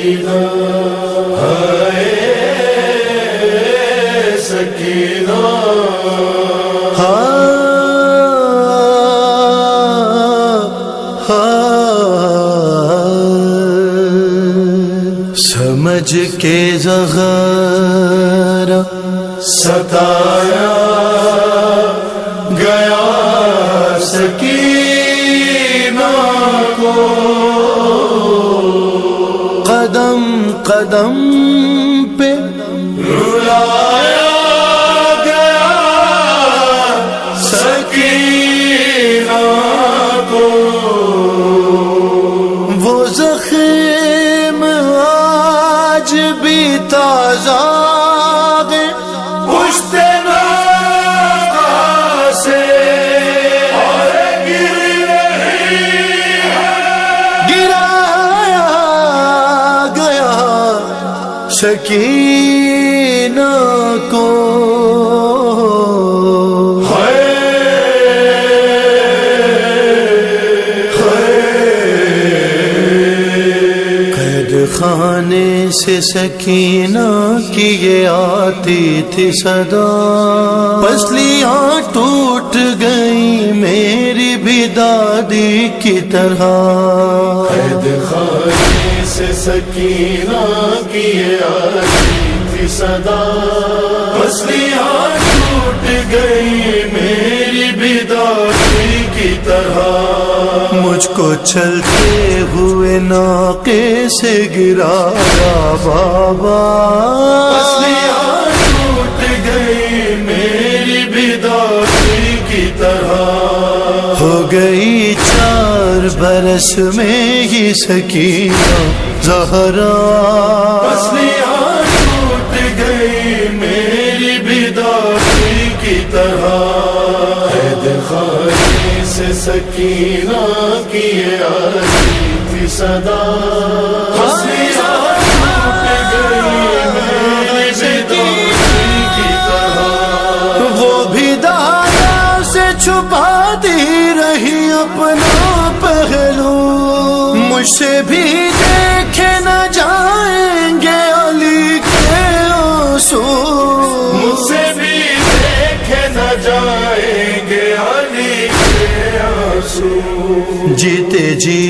سکینہ ہائے سکینہ سمجھ کے زغارہ ستایا گیا سکینہ کو، قدم قدم پہ رلایا گیا سکینہ کو، وہ زخم آج بھی تازہ ہے پشت ناغہ سے اور گر رہی ہے، گرایا گیا سکینہ کو، قید خانے سے سکینہ کی یہ آتی تھی صدا، پسلیاں ٹوٹ گئی میری بھی دادی کی طرح، قید خانے سے سکینہ کی آتی تھی صدا، پسلیاں ٹوٹ گئی میری بھی دادی کی طرح، مجھ کو چلتے ہوئے ناقے سے گرایا بابا، پسلیاں ٹوٹ گئی میری بھی دادی کی طرح، ہو گئی 4 برس میں ہی سکینہ زہرا، پسلیاں ٹوٹ گئی میری بھی دادی کی طرح، قید خانے سے سکینہ کی آتی تھی صدا، پسلیاں ٹوٹ گئی میری بھی دادی کی طرح، وہ بھی دادا سے چھپاتی رہی اپنا پہلو، مجھ سے بھی دیکھے نہ جائیں گے علی کے آنسو، مجھ سے بھی دیکھے نہ جائیں گے علی کے آنسو، جیتے جی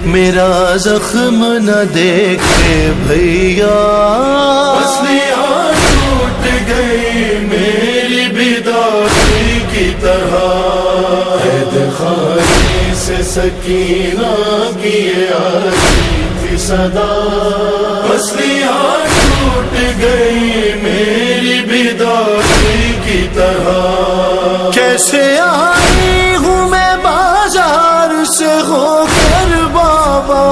میرا زخم نہ دیکھے بھیا، پسلیاں ٹوٹ گئی میری بھی دادی کی طرح، قید خانے سے سکینہ کی آتی تھی صدا، پسلیاں ٹوٹ گئی میری بھی دادی کی طرح، کیسے آئی ہوں میں بازار سے ہو کر بابا،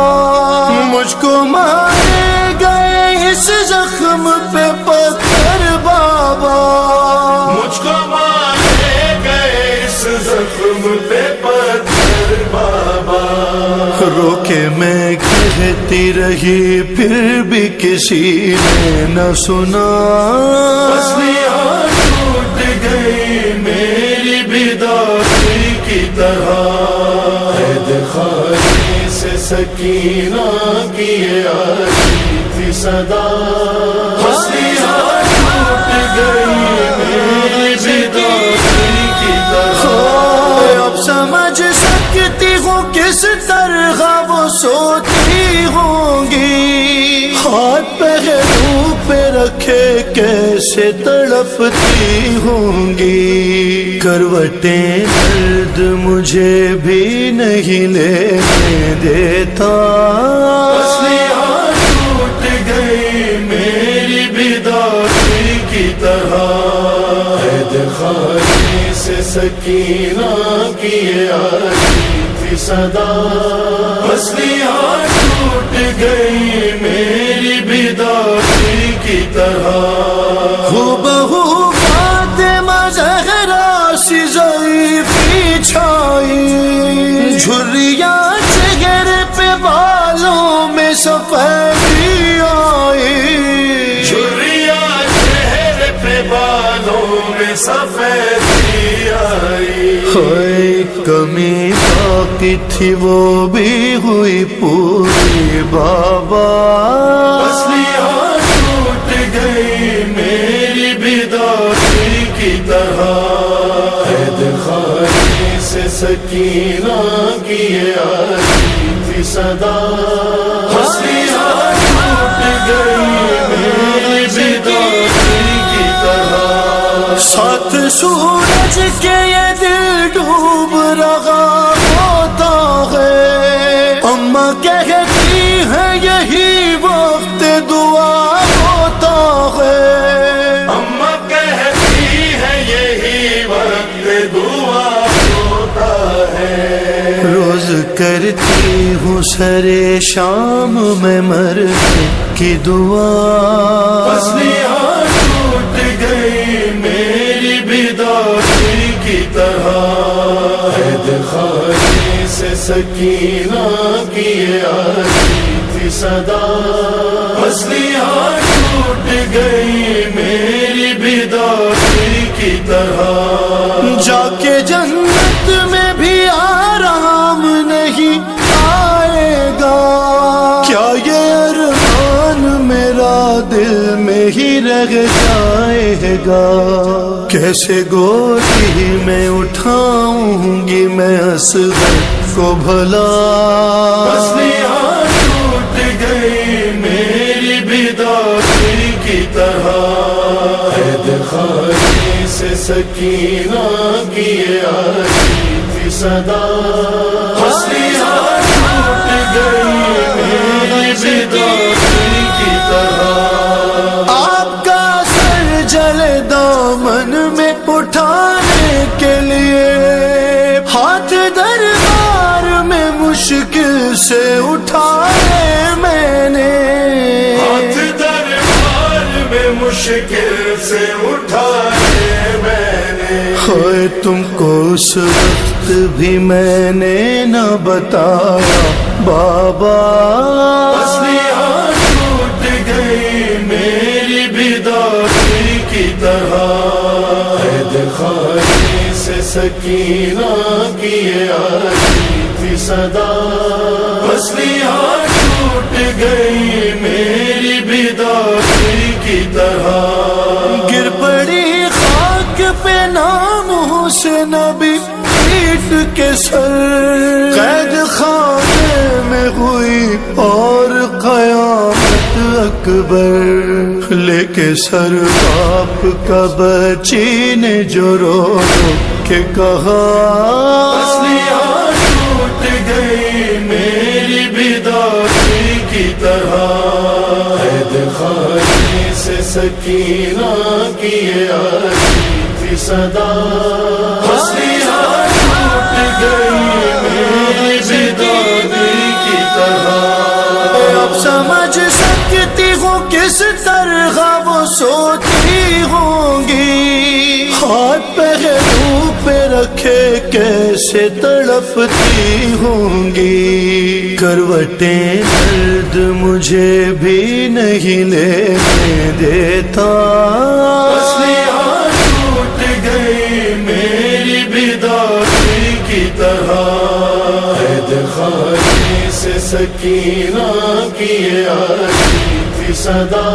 مجھ کو مارے گئے اس زخم پہ پتھر بابا، مجھ کو مارے گئے اس زخم پہ پتھر بابا، رو کے میں کہتی رہی پھر بھی کسی نے نہ سنا، پسلیاں ٹوٹ گئی میری بھی دادی کی طرح، قید خانے سے سکینہ کی آتی تھی صدا، پسلیاں ٹوٹ گئی میری بھی دادی کی طرح، اب سمجھ سکتی ہوں کس طرح وہ سوتی ہوں گی، ہاتھ پہلو پہ رکھے کیسے تڑپتی ہوں گی، کروٹیں درد مجھے بھی نہیں لینے دیتا، پسلیاں ٹوٹ گئی میری بھی دادی کی طرح، قید خانے سے سکینہ کی آتی تھی صدا، پسلیاں ٹوٹ گئی میری بھی دادی کی طرح، ہو بہو فاطمہ زہرا سی ضعیفی چھائی، جھریاں چہرے پہ بالوں میں سفیدی آئی، جھریاں چہرے پہ بالوں میں سفیدی آئی، ہوئے کمی باقی تھی وہ بھی ہوئی پوری بابا، ساتھ سورج کے یہ دل ڈوب رہا ہوتا ہے، اماں کہتی ہے یہی وقت دعا ہوتا ہے، اماں کہتی ہے یہی وقت دعا ہوتا ہے، روز کرتی ہوں سرے شام میں مرنے کی دعا، پسلیاں ٹوٹ گئی میری بیداری کی طرح، عہد خالی سے سکینہ کی یہ آتی تھی صدا، پسلیاں ٹوٹ گئی میری بیداری کی طرح، جا کے جنت میں بھی آرام نہیں آئے گا، کیا یہ ارمان میرا دل میں ہی رہ جائے گا، کیسے گودی میں اٹھاؤں گی میں اصغر کو بھلا، پسلیاں ٹوٹ گئی میری بیداری کی طرح، عہد خالی سے سکینہ کی یہ آتی تھی صدا، پسلیاں ٹوٹ گئی میری بیداری کی طرح، آپ کا سر جلے دامن میں اٹھانے کے لیے، ہاتھ دربار میں مشکل سے اٹھائے میں نے، ہاتھ دربار میں مشکل سے اٹھائے میں نے، ہوئے تم کو اس وقت بھی میں نے نہ بتایا بابا، پسلیاں ٹوٹ گئی میری بیداری کی طرح، عہد خالی سے سکینہ کی یہ آتی تھی صدا، پسلیاں ٹوٹ گئی میری بیداری کی طرح، گر پڑی خاک پہ نام حسین نبی پیٹ کے سر، قید خانے میں ہوئی اور قیامت اکبر، لے کے سر باپ کا بچی نے جو رو رو کے کہا، پسلیاں ٹوٹ گئی میری بیداری کی طرح، عہد خالی سے سکینہ کی یہ آتی تھی صدا، پسلیاں ٹوٹ گئی میری بیداری کی طرح، اب سمجھ سکتی ہوں کس طرح وہ سوتی ہوں گی، ہاتھ پہلو پہ رکھے کیسے تڑپتی ہوں گی، کروٹیں درد مجھے بھی نہیں لینے دیتا، پسلیاں ٹوٹ گئی میری بیداری کی طرح، عہد خالی سے سکینہ کی یہ آتی تھی صدا،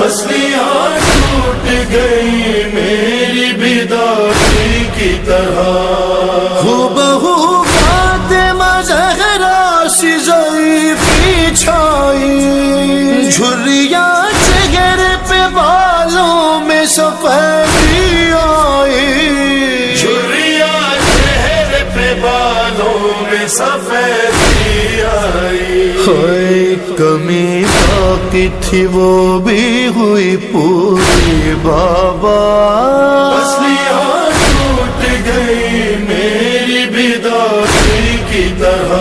پسلیاں ٹوٹ گئی میری بیداری کی طرح، ہو بہو فاطمہ زہرا سی ضعیفی چھائی، جھریاں چہرے پہ بالوں میں سفیدی آئی، جھریاں چہرے پہ بالوں میں سفیدی آئی، کوئی کمی باقی تھی وہ بھی ہوئی پوری بابا، پسلیاں ٹوٹ گئی میری بیداری کی طرح،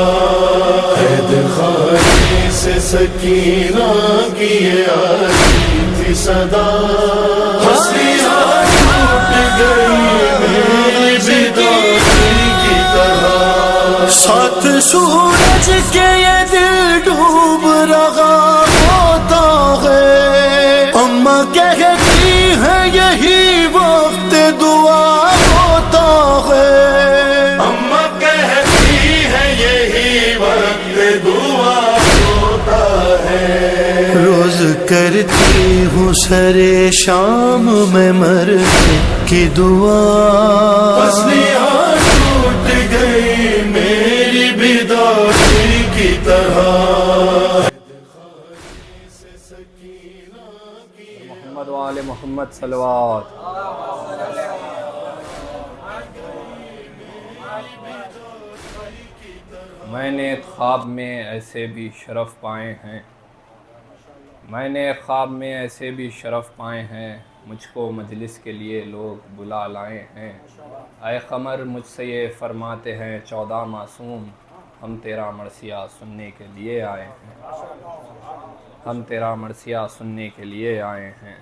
عہد خالی سے سکینہ کی یہ آتی تھی صدا، پسلیاں ٹوٹ گئی میری بیداری کی طرح، ساتھ سورج کے یہ دل ڈوب رہا ہوتا ہے، اماں کہتی ہے یہی وقت دعا ہوتا ہے، اماں کہتی ہے یہی وقت دعا ہوتا ہے، روز کرتی ہوں سرے شام میں مرنے کی دعا، پسلیاں ٹوٹ گئی میری بیداری کی طرح، محمد وآل محمد صلوات میں نے خواب میں ایسے بھی شرف پائے ہیں، میں نے خواب میں ایسے بھی شرف پائے ہیں، مجھ کو مجلس کے لیے لوگ بلا لائے ہیں۔ اے قمر مجھ سے یہ فرماتے ہیں 14 معصوم، ہم تیرا مرثیہ سننے کے لیے آئے ہیں، ہم تیرا مرثیہ سننے کے لیے آئے ہیں۔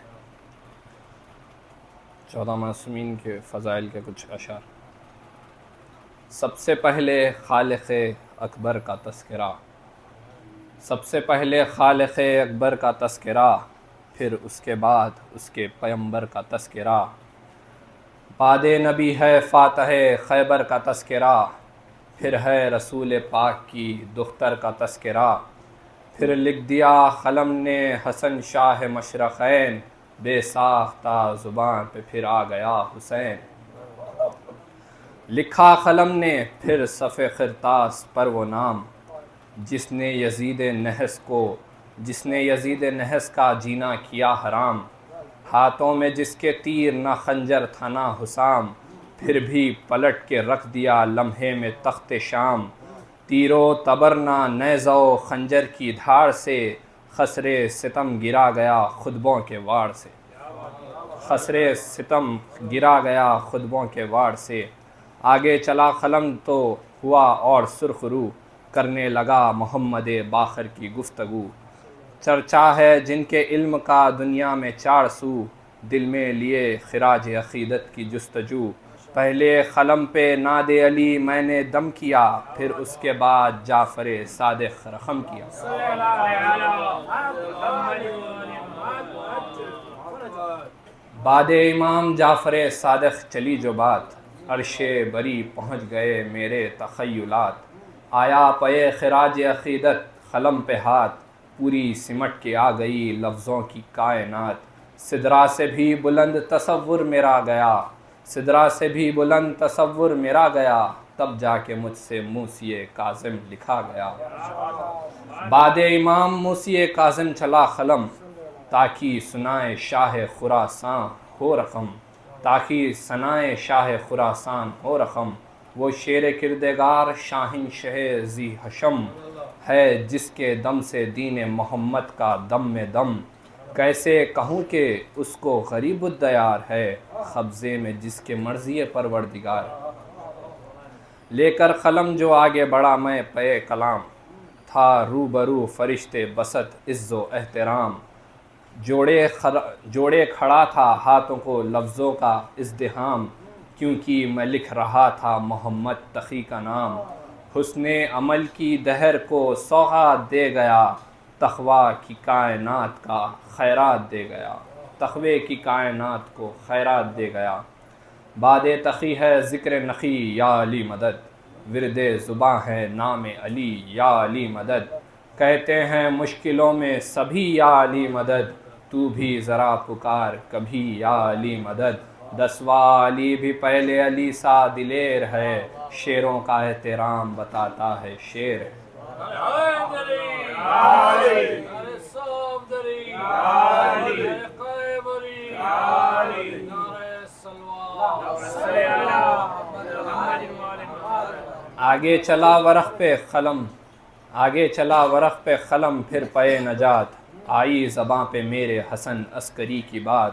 14 معصومین کے فضائل کے کچھ اشعار۔ سب سے پہلے خالق اکبر کا تذکرہ، سب سے پہلے خالق اکبر کا تذکرہ، پھر اس کے بعد اس کے پیمبر کا تذکرہ۔ بعد نبی ہے فاتح خیبر کا تذکرہ، پھر ہے رسول پاک کی دختر کا تذکرہ۔ پھر لکھ دیا قلم نے حسن شاہ مشرقین، بے ساختہ زبان پہ پھر آ گیا حسین۔ لکھا قلم نے پھر صف خرطاس پر وہ نام، جس نے یزید نحس کا جینا کیا حرام۔ ہاتھوں میں جس کے تیر نہ خنجر تھا نہ حسام، پھر بھی پلٹ کے رکھ دیا لمحے میں تخت شام۔ تیر و تبر نہ نیزہ و خنجر کی دھاڑ سے، خسر ستم گرا گیا خطبوں کے واڑ سے، خسر ستم گرا گیا خطبوں کے واڑ سے۔ آگے چلا قلم تو ہوا اور سرخ رو، کرنے لگا محمد باقر کی گفتگو۔ چرچا ہے جن کے علم کا دنیا میں 4 سو، دل میں لیے خراج عقیدت کی جستجو۔ پہلے قلم پہ ناد علی میں نے دم کیا، پھر اس کے بعد جعفر صادق رقم کیا۔ بعد امام جعفر صادق چلی جو بات، عرش بری پہنچ گئے میرے تخیلات۔ آیا پے خراج عقیدت قلم پہ ہاتھ، پوری سمٹ کے آ گئی لفظوں کی کائنات۔ سدرا سے بھی بلند تصور میرا گیا، سدرا سے بھی بلند تصور میرا گیا، تب جا کے مجھ سے موسی کاظم لکھا گیا۔ بعد امام موسی کاظم چلا قلم، تاکہ سنائے شاہ خراساں ہو رقم، تاکہ سنائے شاہ خراسان ہو رقم۔ وہ شیر کردگار شاہنشہ ذی حشم ہے، جس کے دم سے دین محمد کا دم میں دم۔ کیسے کہوں کہ اس کو غریب الدیار ہے، قبضے میں جس کے مرضی پروردگار۔ لے کر قلم جو آگے بڑھا میں پے کلام، تھا روبرو فرشتے بسط عز و احترام۔ جوڑے کھڑا تھا ہاتھوں کو لفظوں کا ازدحام، کیونکہ میں لکھ رہا تھا محمد تقی کا نام۔ حسن عمل کی دہر کو سوغات دے گیا، تقوی کی کائنات کا خیرات دے گیا، تقوی کی کائنات کو خیرات دے گیا۔ بعد تقی ہے ذکر نقی یا علی مدد، ورد زباں ہے نام علی یا علی مدد۔ کہتے ہیں مشکلوں میں سبھی یا علی مدد، تو بھی ذرا پکار کبھی یا علی مدد۔ 10واں علی بھی پہلے علی سا دلیر ہے، شیروں کا احترام بتاتا ہے شیر۔ آگے چلا ورق پہ قلم، آگے چلا ورق پہ قلم، پھر پے نجات۔ آئی زباں پہ میرے حسن عسکری کی بات،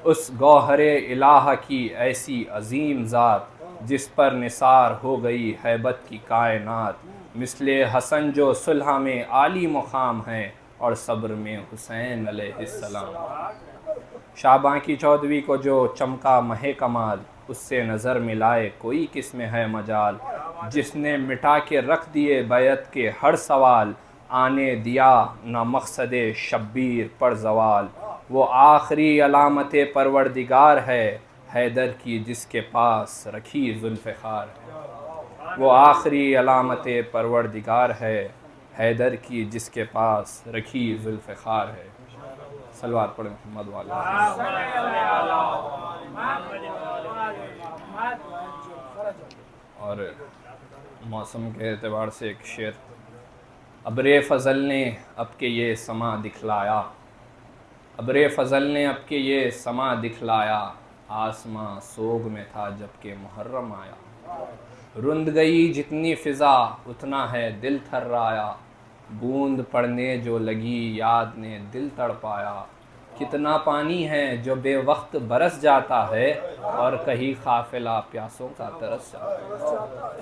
اس گوہر الہ کی ایسی عظیم ذات، جس پر نثار ہو گئی ہیبت کی کائنات۔ مثل حسن جو صلح میں عالی مقام ہے، اور صبر میں حسین علیہ السلام۔ شعباں کی 14ویں کو جو چمکا مہ کمال، اس سے نظر ملائے کوئی کس میں ہے مجال۔ جس نے مٹا کے رکھ دیے بیعت کے ہر سوال، آنے دیا نہ مقصد شبیر پر زوال۔ وہ آخری علامت پروردگار ہے، حیدر کی جس کے پاس رکھی ذوالفقار ہے۔ وہ آخری علامت پروردگار ہے، حیدر کی جس کے پاس رکھی ذوالفقار ہے۔ صلوات پڑھیں محمد والا۔ اور موسم کے اعتبار سے ایک شعر، ابر فضل نے اب کے یہ سما دکھلایا، ابر فضل نے اب کے یہ سما دکھلایا، آسماں سوگ میں تھا جب کہ محرم آیا۔ رند گئی جتنی فضا اتنا ہے دل تھرایا، بوند پڑنے جو لگی یاد نے دل تڑپایا، کتنا پانی ہے جو بے وقت برس جاتا ہے اور کہیں قافلہ پیاسوں کا ترس جاتا ہے،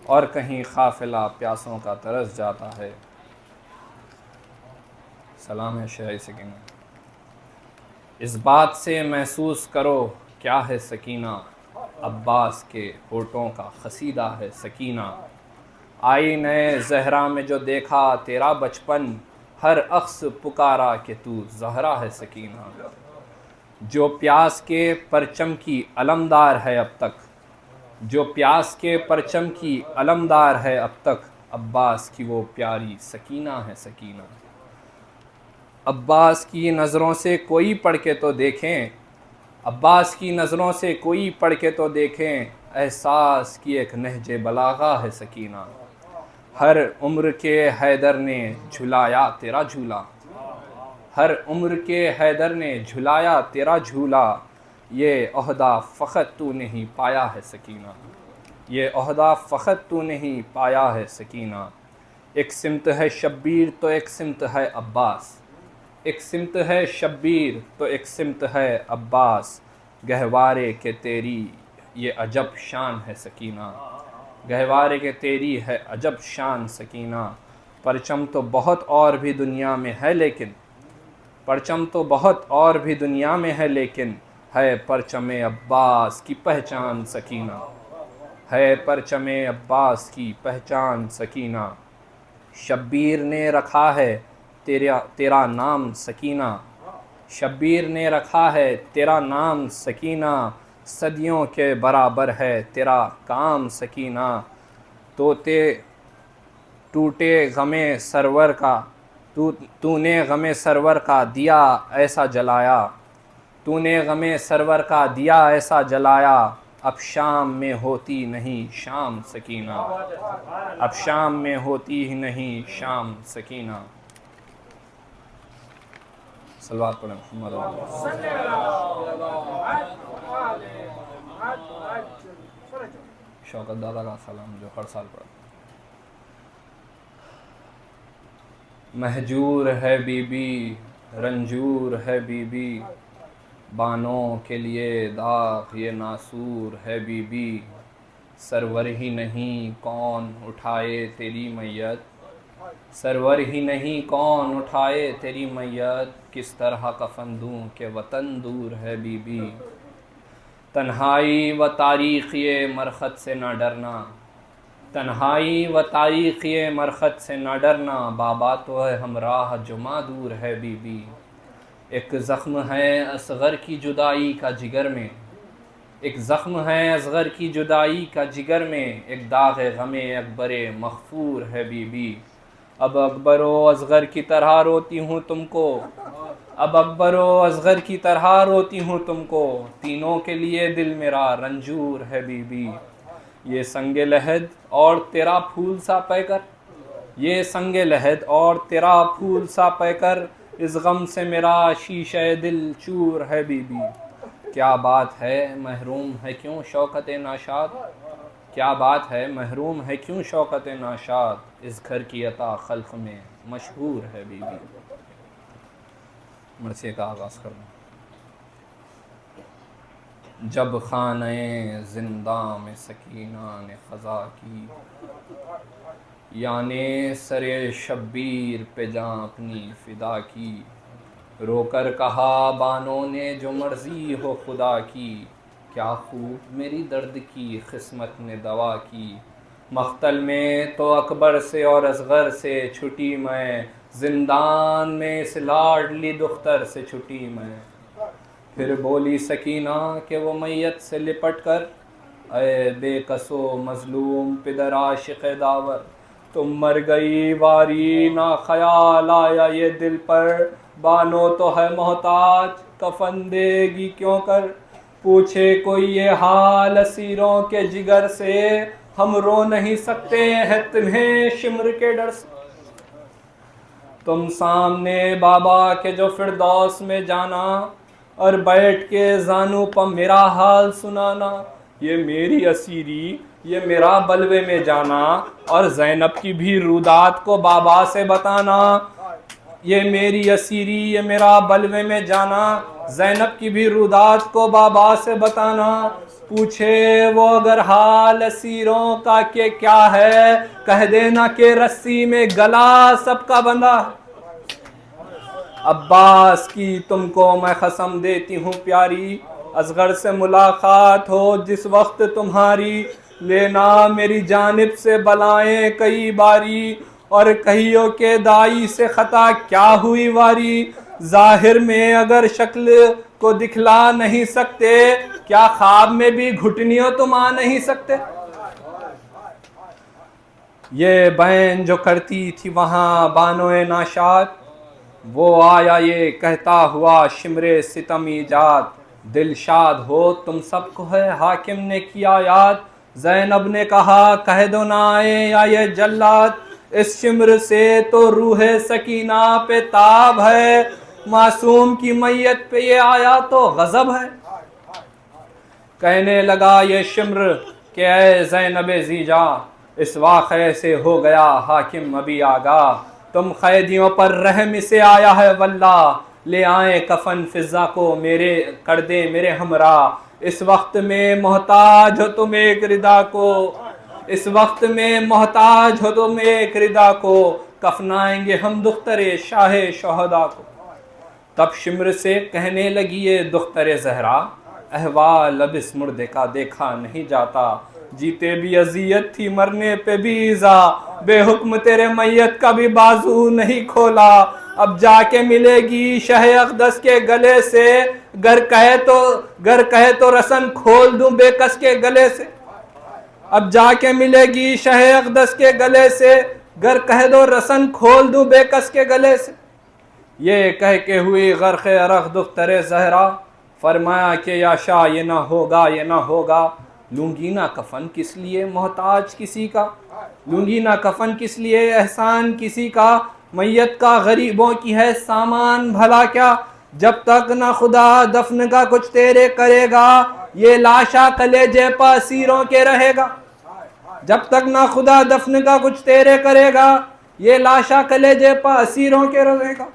اور کہیں قافلہ پیاسوں کا ترس جاتا ہے۔ سلام ہے شہر سکینہ۔ اس بات سے محسوس کرو کیا ہے سکینہ، عباس کے ہونٹوں کا قصیدہ ہے سکینہ، آئینہ زہرا میں جو دیکھا تیرا بچپن، ہر اخس پکارا کہ تو زہرا ہے سکینہ، جو پیاس کے پرچم کی علمدار ہے اب تک، جو پیاس کے پرچم کی علمدار ہے اب تک، عباس کی وہ پیاری سکینہ ہے سکینہ۔ عباس کی نظروں سے کوئی پڑھ کے تو دیکھیں، عباس کی نظروں سے کوئی پڑھ کے تو دیکھیں، احساس کی ایک نہج بلاغہ ہے سکینہ، ہر عمر کے حیدر نے جھلایا تیرا جھولا، ہر عمر کے حیدر نے جھلایا تیرا جھولا، یہ عہدہ فقط تو نہیں پایا ہے سکینہ، یہ عہدہ فقط تو نہیں پایا ہے سکینہ۔ ایک سمت ہے شبیر تو ایک سمت ہے عباس، ایک سمت ہے شبیر تو ایک سمت ہے عباس، گہوارے کہ تیری یہ عجب شان ہے سکینہ، گہوارے کہ تیری ہے عجب شان سکینہ، پرچم تو بہت اور بھی دنیا میں ہے لیکن، پرچم تو بہت اور بھی دنیا میں ہے لیکن، ہے پرچم عباس کی پہچان سکینہ، ہے پرچم عباس کی پہچان سکینہ، شبیر نے رکھا ہے تیرا نام سکینہ، شبیر نے رکھا ہے تیرا نام سکینہ، صدیوں کے برابر ہے تیرا کام سکینہ، ٹوٹے غم سرور کا تو نے غم سرور کا دیا ایسا جلایا، تو نے غم سرور کا دیا ایسا جلایا، اب شام میں ہوتی نہیں شام سکینہ، اب شام میں ہوتی ہی نہیں شام سکینہ۔ صلوات پڑھیں محمد شوکت دادا کا سلام جو ہر سال پڑھتا۔ مہجور ہے بی بی رنجور ہے بی بی، بانوں کے لیے داغ یہ ناسور ہے بی بی، سرور ہی نہیں کون اٹھائے تیری میت، سرور ہی نہیں کون اٹھائے تیری میت، کس طرح کفن دوں کہ وطن دور ہے بی بی، تنہائی و تاریخ یہ مرخت سے نہ ڈرنا، تنہائی و تاریخ یہ مرخت سے نہ ڈرنا، بابا تو ہے ہمراہ جو معذور ہے بی بی، ایک زخم ہے اصغر کی جدائی کا جگر میں، ایک زخم ہے اصغر کی جدائی کا جگر میں، ایک داغ غم اکبر مغفور ہے بی بی، اب اکبر و اصغر کی طرح روتی ہوں تم کو، اب اکبر و اصغر کی طرح روتی ہوں تم کو، تینوں کے لیے دل میرا رنجور ہے بی بی، یہ سنگ لحد اور تیرا پھول سا پے کر، یہ سنگ لحد اور تیرا پھول سا پے کر، اس غم سے میرا شیشہ دل چور ہے بی بی، کیا بات ہے محروم ہے کیوں شوکت ناشاد، کیا بات ہے محروم ہے کیوں شوکت ناشاد، اس گھر کی عطا خلق میں مشہور ہے بی بی۔ مرثیے کا آغاز کرنا۔ جب خانہ زنداں میں سکینہ نے خزا کی، یعنی سر شبیر پہ جاں اپنی فدا کی، رو کر کہا بانوں نے جو مرضی ہو خدا کی، کیا خوب میری درد کی قسمت نے دوا کی، مقتل میں تو اکبر سے اور اصغر سے چھٹی میں، زندان میں اس لاڈلی دختر سے چھٹی میں، پھر بولی سکینہ کہ وہ میت سے لپٹ کر، اے بے کس و مظلوم پدر عاشق داور، تم مر گئی واری نہ خیال آیا یہ دل پر، بانو تو ہے محتاج کفن دے گی کیوں کر، پوچھے کوئی یہ حال اسیروں کے جگر سے، ہم رو نہیں سکتے ہیں تمہیں شمر کے ڈر سے، تم سامنے بابا کے جو فردوس میں جانا، اور بیٹھ کے زانو پہ میرا حال سنانا، یہ میری اسیری یہ میرا بلوے میں جانا اور زینب کی بھی رودات کو بابا سے بتانا، یہ میری اسیری، یہ میرا بلوے میں جانا، زینب کی بھی رودات کو بابا سے بتانا، پوچھے وہ اگر حال اسیروں کا کہ کیا ہے، کہہ دینا کہ رسی میں گلا سب کا بندھا ہے۔ عباس کی تم کو میں قسم دیتی ہوں پیاری، اصغر سے ملاقات ہو جس وقت تمہاری، لینا میری جانب سے بلائیں کئی باری، اور کہیو کہ دائی سے خطا کیا ہوئی واری، ظاہر میں اگر شکل کو دکھلا نہیں سکتے، کیا خواب میں بھی گھٹنیوں تم آ نہیں سکتے؟ یہ بہن جو کرتی تھی وہاں بانوئے ناشاد، وہ آیا یہ کہتا ہوا شمر ستم ایجاد، دل شاد ہو تم سب کو ہے حاکم نے کیا یاد، زینب نے کہا کہہ دو نہ آئے یا یہ جلاد، اس شمر سے تو روح سکینہ پہ تاب ہے، معصوم کی میت پہ یہ آیا تو غضب ہے۔ کہنے لگا یہ شمر کہ اے زینب زیجا، اس واقعے سے ہو گیا حاکم ابھی آگاہ، تم قیدیوں پر رحم سے آیا ہے واللہ، لے آئیں کفن فضا کو میرے کر دے میرے ہمراہ، اس وقت میں محتاج ہو تم ایک ردا کو، اس وقت میں محتاج ہو تم ایک ردا کو، کفنائیں گے ہم دختر شاہ شہداء کو۔ تب شمر سے کہنے لگی یہ دختر زہرا، احوال اب اس مردے کا دیکھا نہیں جاتا، جیتے بھی اذیت تھی مرنے پہ بھی ایذا، بے حکم تیرے میت کا بھی بازو نہیں کھولا، اب جا کے ملے گی شہ اقدس کے گلے سے، گر کہے تو رسن کھول دوں بے کس کے گلے سے، اب جا کے ملے گی شہ اقدس کے گلے سے، گر کہہ دو رسن کھول دوں بے کس کے گلے سے۔ یہ کہہ کے ہوئی غرق عرق دختر زہرا، فرمایا کہ یا شاہ یہ نہ ہوگا یہ نہ ہوگا، لوں گی نہ کفن کس لیے محتاج کسی کا، لوں گی نہ کفن کس لیے احسان کسی کا، میت کا غریبوں کی ہے سامان بھلا کیا، جب تک نہ خدا دفن کا کچھ تیرے کرے گا، یہ لاشا کلیجے پہ اسیروں کے رہے گا، جب تک نہ خدا دفن کا کچھ تیرے کرے گا، یہ لاشا کلیجے پہ اسیروں کے رہے گا۔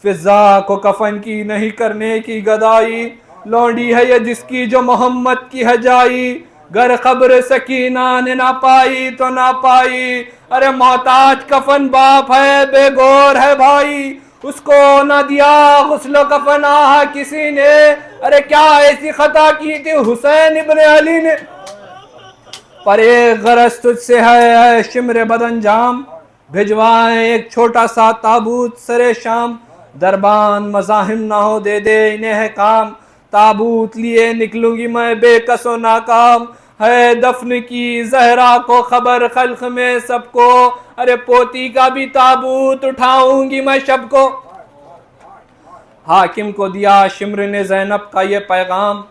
فضا کو کفن کی نہیں کرنے کی گدائی، لونڈی ہے یہ جس کی جو محمد کی ہے جائی، گر قبر سکینہ نے نہ پائی تو نہ پائی، ارے محتاج کفن باپ ہے بے گور ہے بھائی، اس کو نہ دیا غسل و کفن آہا کسی نے، ارے کیا ایسی خطا کی تھی حسین ابن علی نے، پر ایک غرض تجھ سے ہے شمر بدن جام، بھجوائیں ایک چھوٹا سا تابوت سرے شام، دربان مزاحم نہ ہو دے دے انہیں ہے کام، تابوت لیے نکلوں گی میں بے کس و ناکام، ہے دفن کی زہرا کو خبر خلق میں سب کو، ارے پوتی کا بھی تابوت اٹھاؤں گی میں شب کو۔ حاکم کو دیا شمر نے زینب کا یہ پیغام،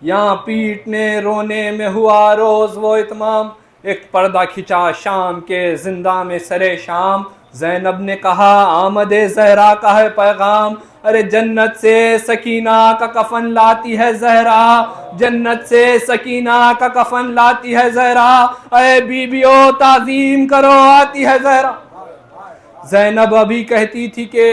یہاں پیٹنے رونے میں ہوا روز وہ اتمام، ایک پردہ کھچا شام کے زندہ میں سرے شام، زینب نے کہا آمد زہرا کا ہے پیغام، ارے جنت سے سکینہ کا کفن لاتی ہے زہرا، جنت سے سکینہ کا کفن لاتی ہے زہرا، اے بیویو تعظیم کرو آتی ہے زہرا۔ زینب ابھی کہتی تھی کہ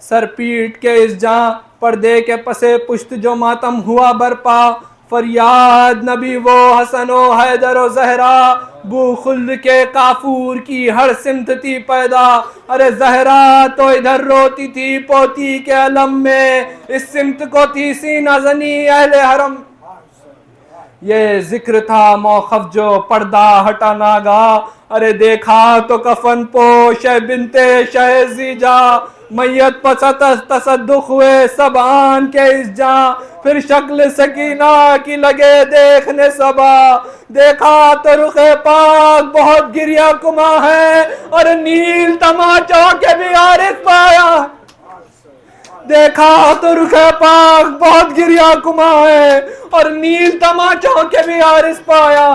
سر پیٹ کے اس جاں پردے کے پسے پشت جو ماتم ہوا برپا، فریاد نبی وہ حسن و حیدر و زہرا، بو خلد کے کافور کی ہر سمت تھی پیدا، ارے زہرا تو ادھر روتی تھی پوتی کے علم میں، اس سمت کو تھی سینہ زنی اہل حرم۔ یہ ذکر تھا موقف جو پردہ ہٹا ناگا، ارے دیکھا تو کفن پوش ہے بنتے شہ زیجا، میت پس تصدق ہوئے سب آن کے اس جاں، پھر شکل سکینہ کی لگے دیکھنے سبا، دیکھا تو رخ پاک بہت گریہ کما ہے، اور نیل تماچوں کے بھی عارض پایا، دیکھا تو رخ پاک بہت گریہ کما ہے، اور نیل تماچوں کے بھی عارض پایا،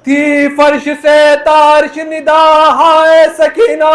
تھی فرش سے تارش ندا ہائے سکینہ،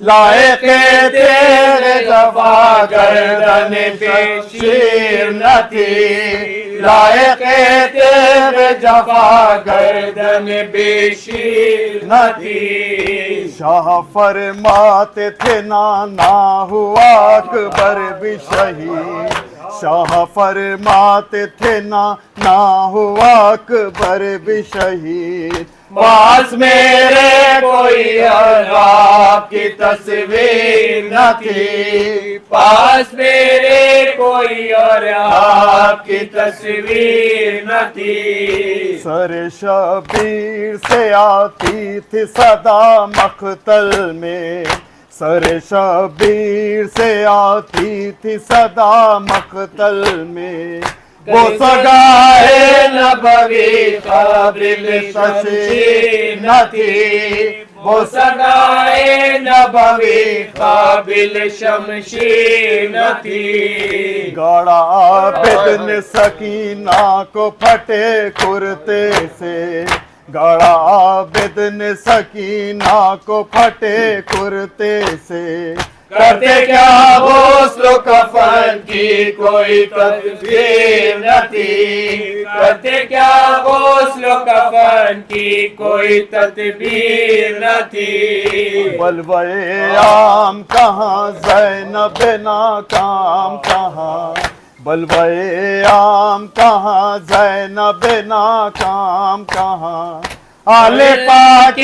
لائق تیرے جفا گردن پہ شیر نہ تھی، لائق تیرے جفا گردن بے شیر نہ تھی۔ شاہ فرماتے تھے نانا ہوا اکبر بھی شہید، شاہ فرماتے تھے نانا ہوا اکبر بھی شہید۔ پاس میرے کوئی اور آپ کی تصویر نہ تھی، پاس میرے کوئی اور آپ کی تصویر نہ تھی۔ سر شبیر سے آتی تھی صدا مقتل میں، سر شبیر سے آتی تھی صدا مقتل میں۔ وہ سگائے نبوی قابل تشریح نہ تھی، وہ سگائے نبوی قابل شمشیر نہ تھی۔ گاڑا عابد نے سکینہ کو پھٹے کرتے سے، گاڑا عابد نے سکینہ کو پھٹے کرتے سے۔ کرتے کیا غسل و کفن کی کوئی تدبیر نہ تھی، کرتے کیا غسل و کفن کی کوئی تدبیر نہ تھی۔ بلوائے عام کہاں زینب ناکام کہاں، بلوائے عام کہاں زینب ناکام کہاں۔ آل پاک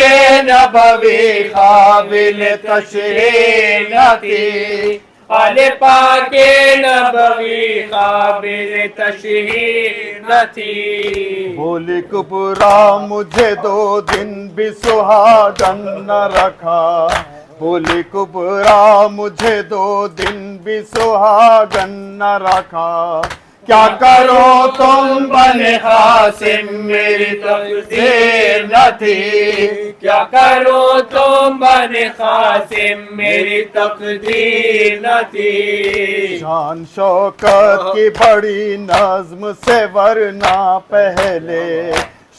نبوی قابل تشریح نہ تھی، آل پاک نبوی قابل تشریح نہ تھی۔ بولی کبرا مجھے 2 دن بھی سہاگن نہ رکھا، بولی کبرا مجھے 2 دن بھی سہاگن نہ رکھا۔ کیا کرو تم بن قاسم میری تقدیر نہ تھی، کیا کرو تم بن قاسم میری تقدیر نہ تھی۔ شان شوکت کی بڑی نظم سے ورنہ پہلے،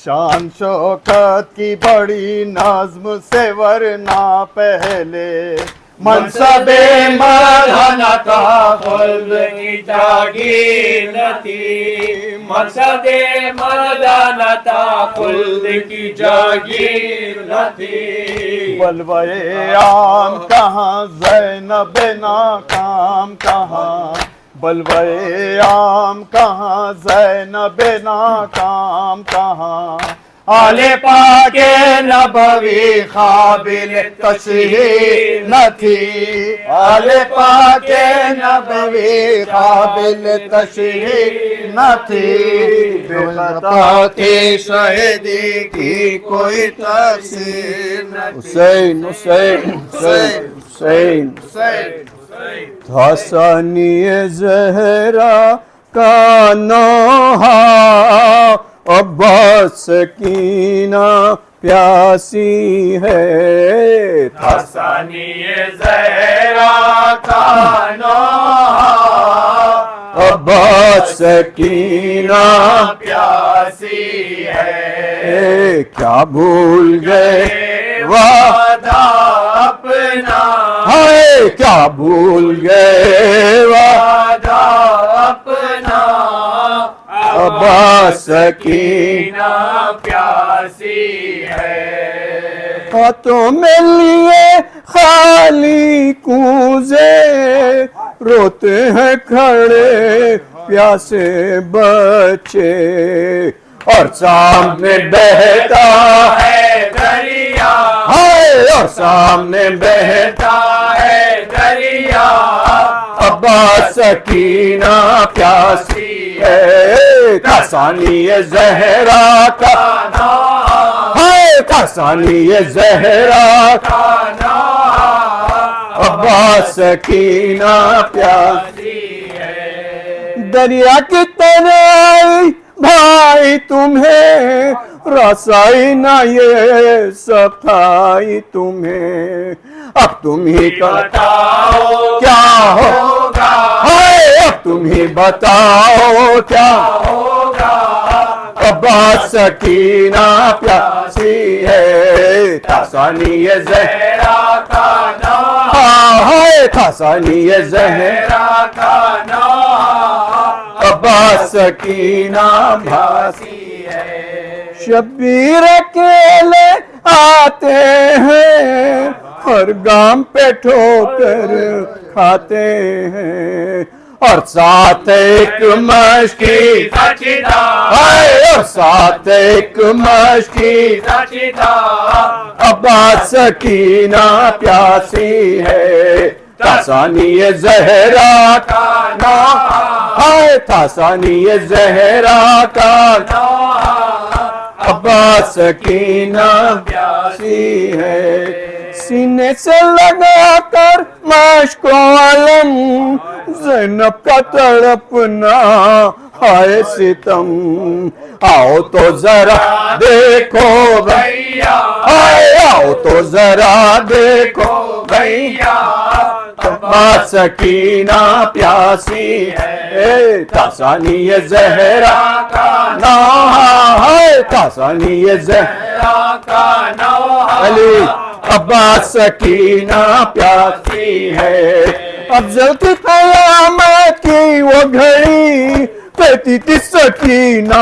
شان شوکت کی بڑی نظم سے ورنہ پہلے۔ منصب مدھنا تھا خلد کی جاگیر نہ تھی، منصب مدھنا تھا خلد کی جاگیر نہ تھی۔ بلوائے عام کہاں زینب ناکام کہاں، بلوائے عام کہاں زینب ناکام کہاں۔ آل پاک نبوی قابل تشریح نہ تھی، آل پاک نبوی قابل تشریح نہ تھی۔ بے شہیدی کی کوئی تفسیر نہ تھی۔ حسین حسین حسین حسین تھا ثانی زہرا کا نوحہ، عباس سکینہ پیاسی ہے۔ تھا ثانی زہرا کا نوحہ، عباس سکینہ پیاسی ہے۔ کیا بھول گئے وعدہ اپنا، ہائے کیا بھول گئے وعدہ اپنا، عباس سکینہ پیاسی ہے۔ ہاتھوں میں لیے خالی کوزے، روتے ہیں کھڑے پیاسے بچے، اور سامنے بہتا ہے دریا، اور سامنے بہتا ہے دریا، عباس سکینہ پیاسی ہے۔ ثانی زہرا کا نام ہے، ثانی زہرا کا نام، عباس سکینہ پیاسی ہے۔ دریا کی طرح بھائی تمہیں رسائی نہ یہ صفائی تمہیں، اب تم ہی بتاؤ کیا ہوگا، اب تم ہی بتاؤ کیا ہوگا، عباس سکینہ پیاسی پیاسی ہے تاسانی زہرا کا نوحہ ہے تاسانی زہرا کا نوحہ عباس سکینہ بھاسی ہے شبیر اکیلے آتے ہیں ہر گام پہ ٹھوکر کھاتے ہیں اور ساتھ ایک مشکی اور ساتھ ایک مشکی عباس سکینہ پیاسی ہے تاسانی زہرا کا نوحہ ہے تاسانی زہرا کا نوحہ عباس سکینہ پیاسی ہے سینے سے لگا کر مشک و علم زینب کا تڑپنا ہائے ستم آؤ تو ذرا دیکھو بھیا آؤ تو ذرا دیکھو بھیا عباس سکینہ پیاسی ہے تاسانی زہرا کا نوحہ ہے تاسانی زہرا کا نوحہ علی عباس سکینہ پیاسی ہے افضل کی قیامت کی وہ گھڑی کہتی تھی سکینہ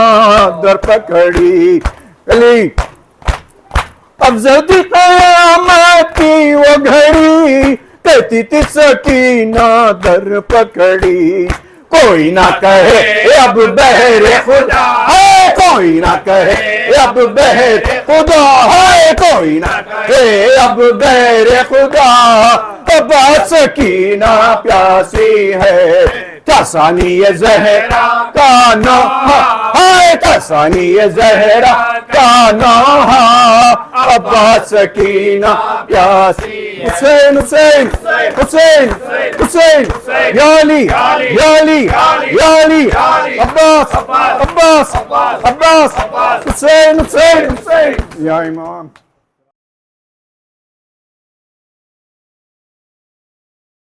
در پکڑی علی افضل کی قیامت کی وہ گھڑی کہتی تھی سکینہ در پکڑی کوئی نہ کہے اب بہر خدا ہے کوئی نہ کہے اب بہر خدا ہے کوئی نہ کہے اب بہر خدا عباس سکینہ پیاسی ہے تاسانی زہرا کا نوحہ ہے تاسانی زہرا کا نوحہ عباس سکینہ پیاسی حسین حسین حسین حسین یا علی یا علی یا علی عباس عباس عباس حسین حسین حسین یا امام